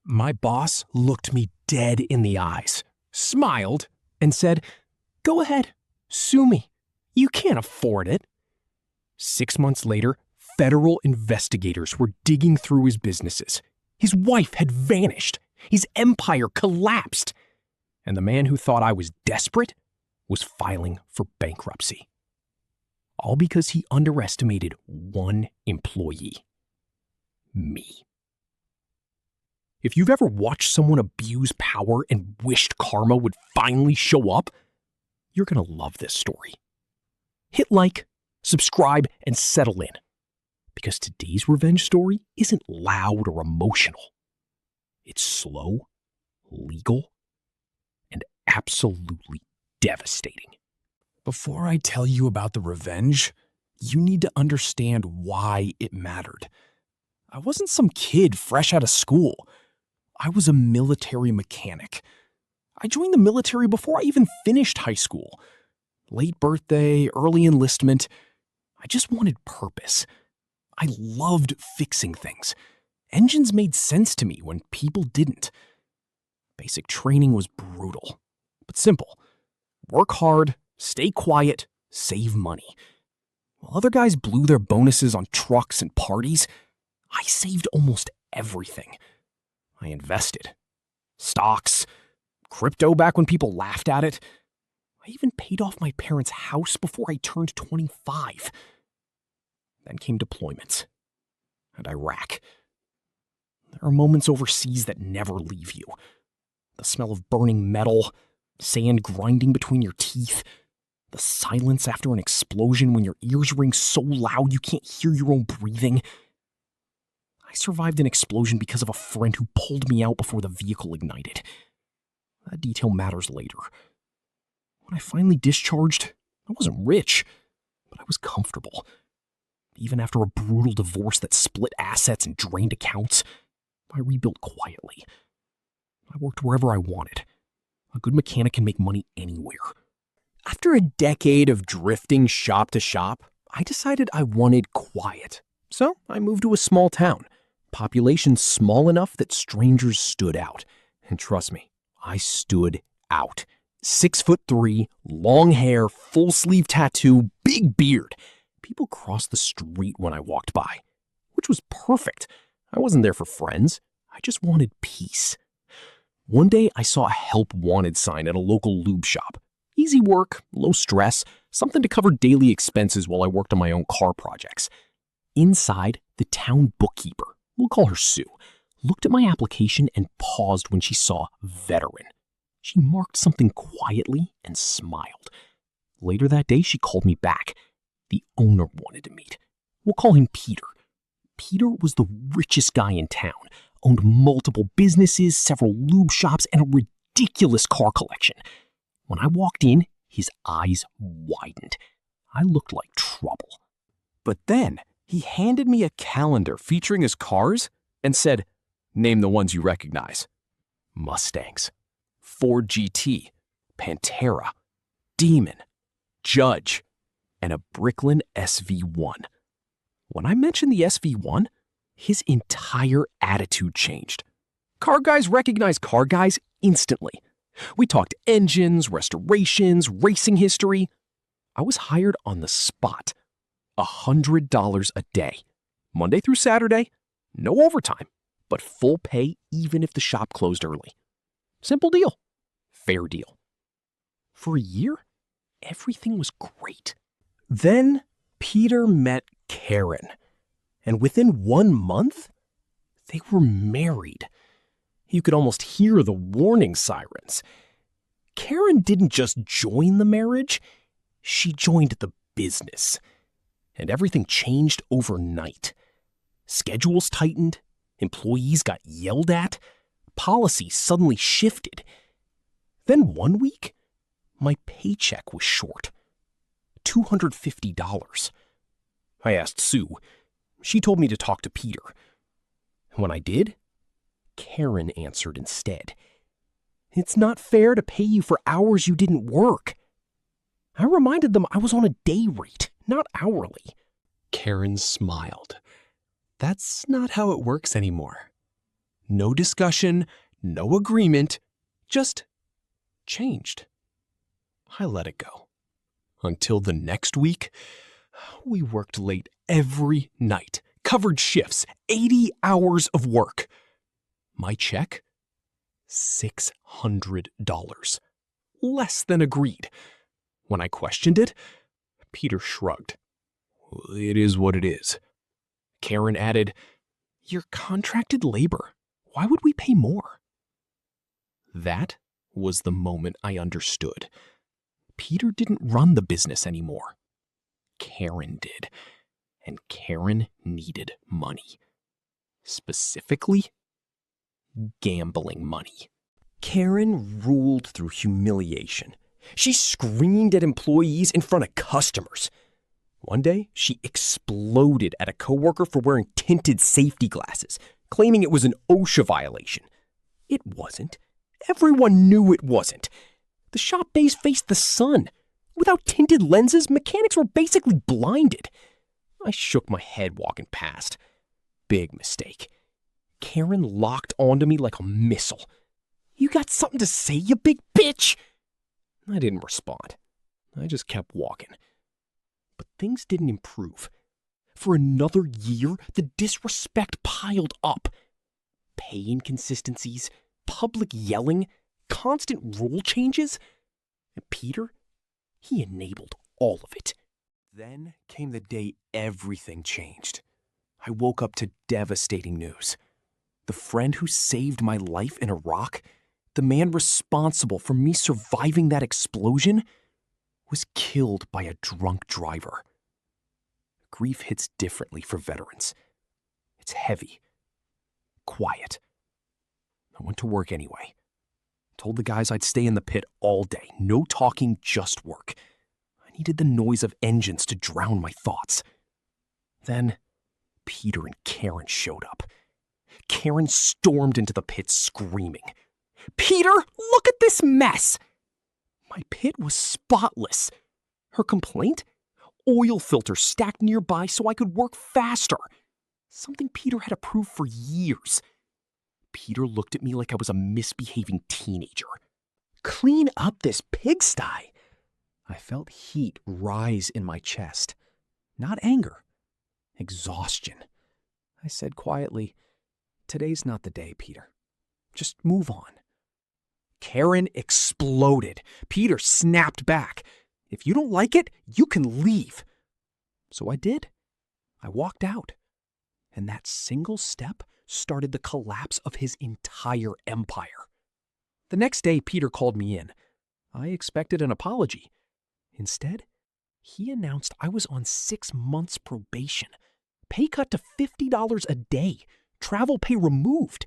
My boss looked me dead in the eyes, smiled, and said, "Go ahead, sue me. You can't afford it." 6 months later, federal investigators were digging through his businesses. His wife had vanished. His empire collapsed. And the man who thought I was desperate was filing for bankruptcy. All because he underestimated one employee. Me. If you've ever watched someone abuse power and wished karma would finally show up, you're going to love this story. Hit like, subscribe, and settle in. Because today's revenge story isn't loud or emotional. It's slow, legal, and absolutely devastating. Before I tell you about the revenge, you need to understand why it mattered. I wasn't some kid fresh out of school. I was a military mechanic. I joined the military before I even finished high school. Late birthday, early enlistment. I just wanted purpose. I loved fixing things. Engines made sense to me when people didn't. Basic training was brutal, but simple. Work hard, stay quiet, save money. While other guys blew their bonuses on trucks and parties, I saved almost everything. I invested. Stocks, crypto back when people laughed at it. I even paid off my parents' house before I turned 25. Then came deployments. And Iraq. There are moments overseas that never leave you. The smell of burning metal, sand grinding between your teeth, the silence after an explosion when your ears ring so loud you can't hear your own breathing. I survived an explosion because of a friend who pulled me out before the vehicle ignited. That detail matters later. When I finally discharged, I wasn't rich, but I was comfortable. Even after a brutal divorce that split assets and drained accounts, I rebuilt quietly. I worked wherever I wanted. A good mechanic can make money anywhere. After a decade of drifting shop to shop, I decided I wanted quiet. So I moved to a small town, population small enough that strangers stood out. And trust me, I stood out. 6'3", long hair, full sleeve tattoo, big beard. People crossed the street when I walked by, which was perfect. I wasn't there for friends. I just wanted peace. One day I saw a help wanted sign at a local lube shop. Easy work, low stress, something to cover daily expenses while I worked on my own car projects. Inside, the town bookkeeper, we'll call her Sue, looked at my application and paused when she saw veteran. She marked something quietly and smiled. Later that day, she called me back. The owner wanted to meet. We'll call him Peter. Peter was the richest guy in town, owned multiple businesses, several lube shops, and a ridiculous car collection. When I walked in, his eyes widened. I looked like trouble. But then he handed me a calendar featuring his cars and said, "Name the ones you recognize." Mustangs, Ford GT, Pantera, Demon, Judge, and a Bricklin SV1. When I mentioned the SV1, his entire attitude changed. Car guys recognize car guys instantly. We talked engines, restorations, racing history. I was hired on the spot. $100 a day. Monday through Saturday, no overtime, but full pay even if the shop closed early. Simple deal. Fair deal. For a year, everything was great. Then Peter met Karen, and within 1 month, they were married. You could almost hear the warning sirens. Karen didn't just join the marriage, she joined the business. And everything changed overnight. Schedules tightened, employees got yelled at, policy suddenly shifted. Then one week, my paycheck was short. $250. I asked Sue. She told me to talk to Peter. When I did, Karen answered instead. "It's not fair to pay you for hours you didn't work." I reminded them I was on a day rate, not hourly. Karen smiled. "That's not how it works anymore. No discussion, no agreement, just changed. I let it go. Until the next week, we worked late every night, covered shifts, 80 hours of work. My check? $600. Less than agreed. When I questioned it, Peter shrugged. It is what it is. Karen added, You're contracted labor. Why would we pay more? That was the moment I understood. Peter didn't run the business anymore. Karen did. And Karen needed money. Specifically, gambling money. Karen ruled through humiliation. She screamed at employees in front of customers. One day, she exploded at a coworker for wearing tinted safety glasses, claiming it was an OSHA violation. It wasn't. Everyone knew it wasn't. The shop bays faced the sun. Without tinted lenses, mechanics were basically blinded. I shook my head walking past. Big mistake. Karen locked onto me like a missile. You got something to say, you big bitch? I didn't respond. I just kept walking. But things didn't improve. For another year, the disrespect piled up. Pay inconsistencies, public yelling, constant rule changes. And Peter, he enabled all of it. Then came the day everything changed. I woke up to devastating news. The friend who saved my life in Iraq, the man responsible for me surviving that explosion, was killed by a drunk driver. Grief hits differently for veterans. It's heavy, quiet. I went to work anyway. Told the guys I'd stay in the pit all day. No talking, just work. I needed the noise of engines to drown my thoughts. Then, Peter and Karen showed up. Karen stormed into the pit screaming, Peter, look at this mess! My pit was spotless. Her complaint? Oil filters stacked nearby so I could work faster. Something Peter had approved for years. Peter looked at me like I was a misbehaving teenager. Clean up this pigsty. I felt heat rise in my chest. Not anger. Exhaustion. I said quietly, Today's not the day, Peter. Just move on. Karen exploded. Peter snapped back. If you don't like it, you can leave. So I did. I walked out. And that single step started the collapse of his entire empire. The next day, Peter called me in. I expected an apology. Instead, he announced I was on 6 months probation, pay cut to $50 a day, travel pay removed.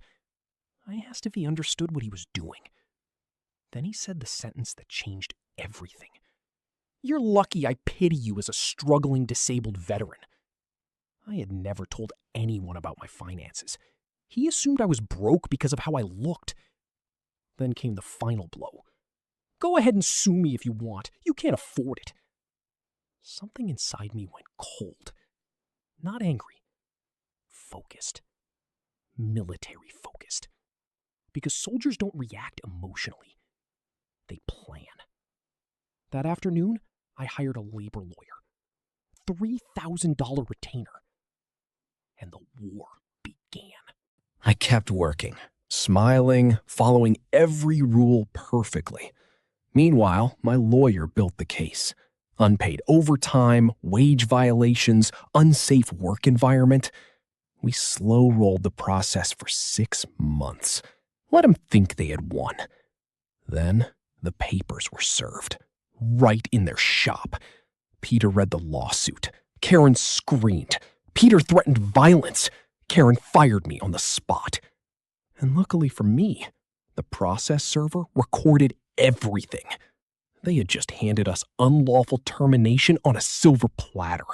I asked if he understood what he was doing. Then he said the sentence that changed everything. You're lucky I pity you as a struggling disabled veteran. I had never told anyone about my finances. He assumed I was broke because of how I looked. Then came the final blow. Go ahead and sue me if you want. You can't afford it. Something inside me went cold. Not angry. Focused. Military focused. Because soldiers don't react emotionally. They plan. That afternoon, I hired a labor lawyer. $3,000 retainer. And the war began. I kept working, smiling, following every rule perfectly. Meanwhile, my lawyer built the case. Unpaid overtime, wage violations, unsafe work environment. We slow-rolled the process for 6 months. Let them think they had won. Then the papers were served. Right in their shop. Peter read the lawsuit. Karen screamed. Peter threatened violence. Karen fired me on the spot. And luckily for me, the process server recorded everything. They had just handed us unlawful termination on a silver platter.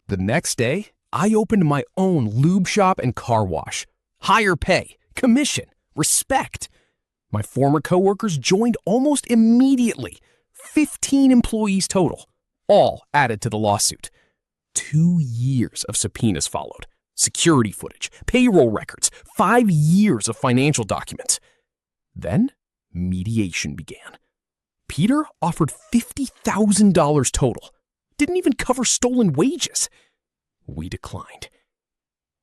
The next day, I opened my own lube shop and car wash. Higher pay, commission, respect. My former coworkers joined almost immediately. 15 employees total, all added to the lawsuit. 2 years of subpoenas followed. security footage, payroll records, 5 years of financial documents. Then, mediation began. Peter offered $50,000 total. Didn't even cover stolen wages. We declined.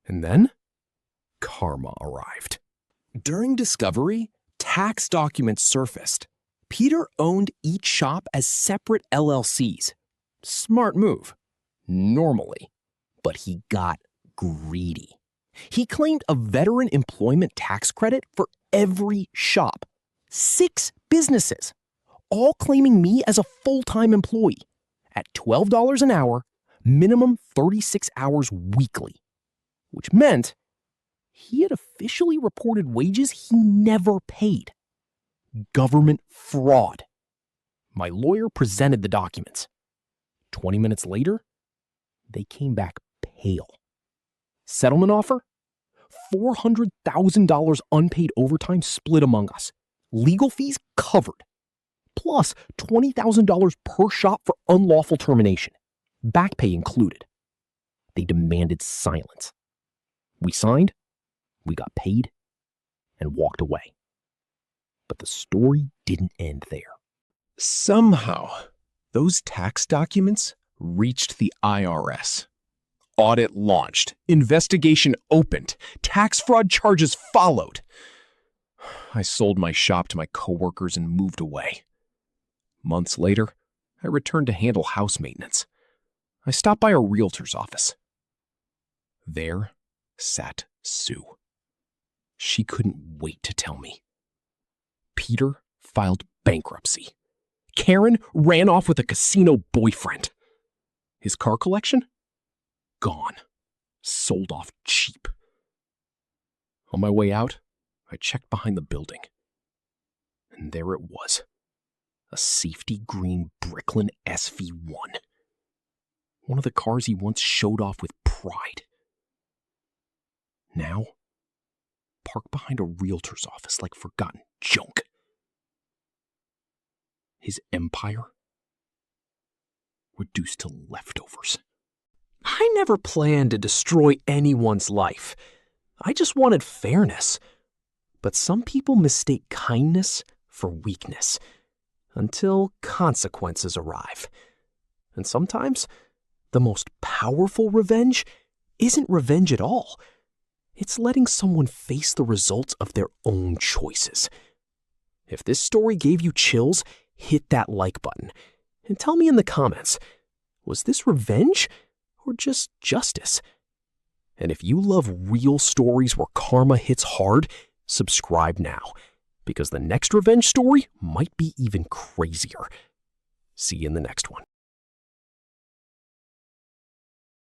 And then, karma arrived. During discovery, tax documents surfaced. Peter owned each shop as separate LLCs. Smart move. Normally. But he got greedy. He claimed a veteran employment tax credit for every shop. 6 businesses, all claiming me as a full-time employee at $12 an hour, minimum 36 hours weekly, which meant he had officially reported wages he never paid. Government fraud. My lawyer presented the documents. 20 minutes later, they came back pale. Settlement offer? $400,000 unpaid overtime split among us. Legal fees covered. Plus $20,000 per shop for unlawful termination. Back pay included. They demanded silence. We signed, we got paid, and walked away. But the story didn't end there. Somehow, those tax documents reached the IRS. Audit launched. Investigation opened. Tax fraud charges followed. I sold my shop to my coworkers and moved away. Months later, I returned to handle house maintenance. I stopped by a realtor's office. There sat Sue. She couldn't wait to tell me. Peter filed bankruptcy. Karen ran off with a casino boyfriend. His car collection? Gone. Sold off cheap. On my way out, I checked behind the building. And there it was. A safety green Bricklin SV1. One of the cars he once showed off with pride. Now, parked behind a realtor's office like forgotten junk. His empire reduced to leftovers. I never planned to destroy anyone's life. I just wanted fairness. But some people mistake kindness for weakness until consequences arrive. And sometimes the most powerful revenge isn't revenge at all. It's letting someone face the results of their own choices. If this story gave you chills, hit that like button and tell me in the comments, was this revenge or just justice? And if you love real stories where karma hits hard, subscribe now, because the next revenge story might be even crazier. See you in the next one.